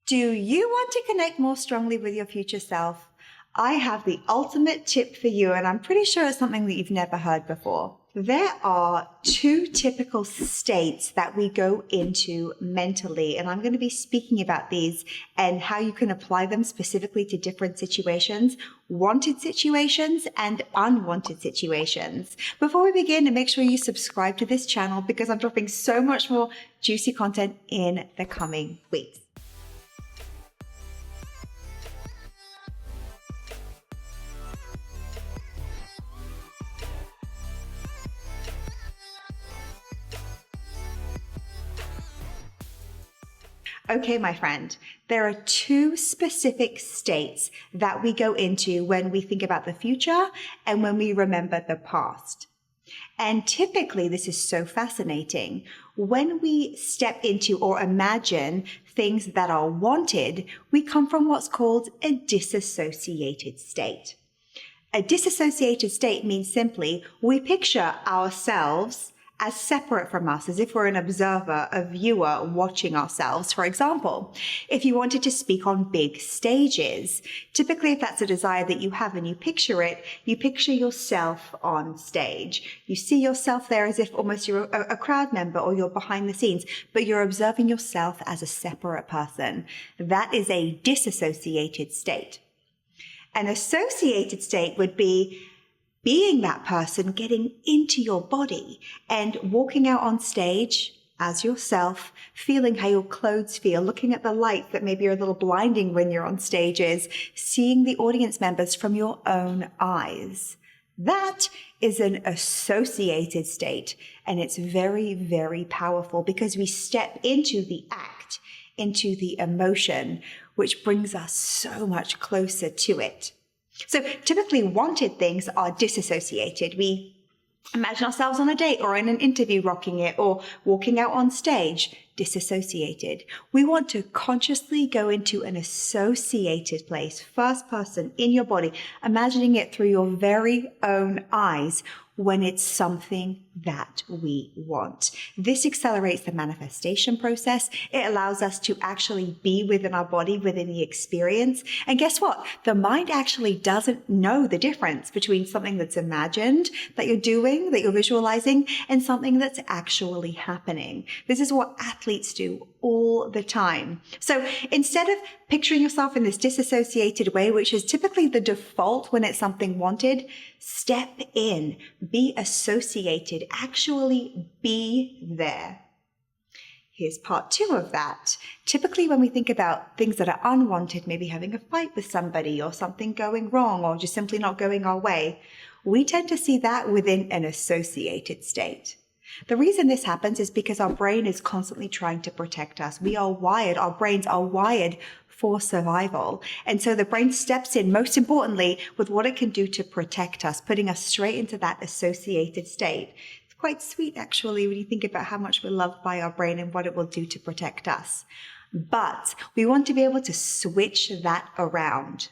Do you want to connect more strongly with your future self? I have the ultimate tip for you, and I'm pretty sure it's something that you've never heard before. There are 2 typical states that we go into mentally, and I'm going to be speaking about these and how you can apply them specifically to different situations, wanted situations and unwanted situations. Before we begin, make sure you subscribe to this channel because I'm dropping so much more juicy content in the coming weeks. Okay, my friend, there are 2 specific states that we go into when we think about the future and when we remember the past. And typically, this is so fascinating. When we step into or imagine things that are wanted, we come from what's called a disassociated state. A disassociated state means simply we picture ourselves as separate from us, as if we're an observer, a viewer watching ourselves. For example, if you wanted to speak on big stages, typically if that's a desire that you have and you picture it, you picture yourself on stage. You see yourself there as if almost you're a crowd member or you're behind the scenes, but you're observing yourself as a separate person. That is a disassociated state. An associated state would be being that person, getting into your body and walking out on stage as yourself, feeling how your clothes feel, looking at the lights that maybe are a little blinding when you're on stages, seeing the audience members from your own eyes. That is an associated state, and it's very, very powerful because we step into the act, into the emotion, which brings us so much closer to it. So typically wanted things are disassociated. We imagine ourselves on a date or in an interview rocking it or walking out on stage, disassociated. We want to consciously go into an associated place, first person in your body, imagining it through your very own eyes when it's something that we want. This accelerates the manifestation process. It allows us to actually be within our body, within the experience. And guess what? The mind actually doesn't know the difference between something that's imagined that you're doing, that you're visualizing, and something that's actually happening. This is what athletes do all the time. So instead of picturing yourself in this disassociated way, which is typically the default when it's something wanted, step in, be associated, actually be there. Here's part 2 of that. Typically when we think about things that are unwanted, maybe having a fight with somebody or something going wrong or just simply not going our way, we tend to see that within an associated state. The reason this happens is because our brain is constantly trying to protect us. Our brains are wired for survival. And so the brain steps in, most importantly, with what it can do to protect us, putting us straight into that associated state. It's quite sweet, actually, when you think about how much we're loved by our brain and what it will do to protect us. But we want to be able to switch that around.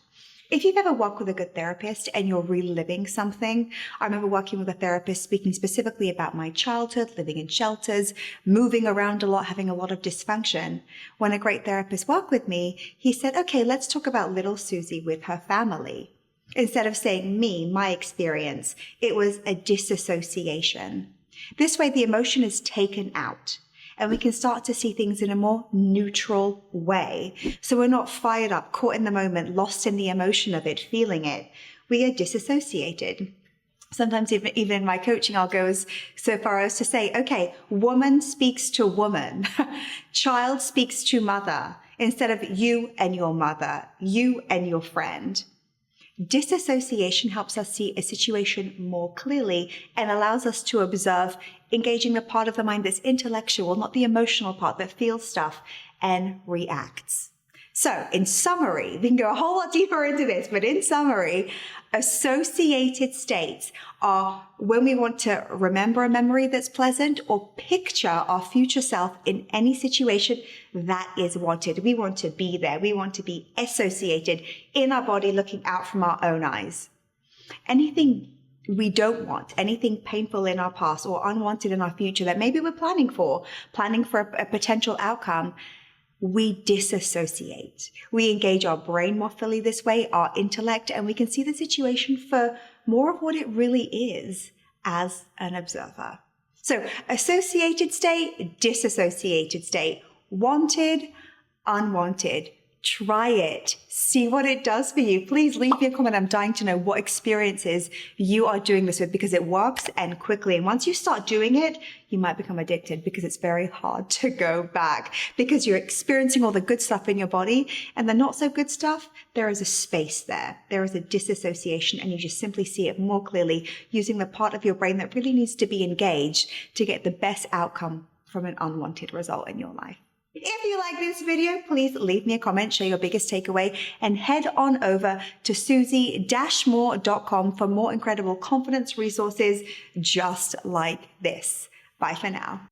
If you've ever worked with a good therapist and you're reliving something, I remember working with a therapist speaking specifically about my childhood, living in shelters, moving around a lot, having a lot of dysfunction. When a great therapist worked with me, he said, okay, let's talk about little Susie with her family. Instead of saying me, my experience, it was a disassociation. This way, the emotion is taken out. And we can start to see things in a more neutral way. So we're not fired up, caught in the moment, lost in the emotion of it, feeling it. We are disassociated. Sometimes even in my coaching, I'll go so far as to say, okay, woman speaks to woman. Child speaks to mother. Instead of you and your mother, you and your friend. Disassociation helps us see a situation more clearly and allows us to observe, engaging the part of the mind that's intellectual, not the emotional part that feels stuff and reacts. So in summary, we can go a whole lot deeper into this, but in summary, associated states are when we want to remember a memory that's pleasant or picture our future self in any situation that is wanted. We want to be there. We want to be associated in our body, looking out from our own eyes. Anything we don't want, anything painful in our past or unwanted in our future that maybe we're planning for a potential outcome, we disassociate. We engage our brain more fully this way, our intellect, and we can see the situation for more of what it really is as an observer. So associated state, disassociated state, wanted, unwanted. Try it. See what it does for you. Please leave me a comment. I'm dying to know what experiences you are doing this with, because it works and quickly. And once you start doing it, you might become addicted, because it's very hard to go back, because you're experiencing all the good stuff in your body, and the not so good stuff, there is a space there. There is a disassociation, and you just simply see it more clearly using the part of your brain that really needs to be engaged to get the best outcome from an unwanted result in your life. If you like this video, please leave me a comment, share your biggest takeaway, and head on over to susie-more.com for more incredible confidence resources just like this. Bye for now.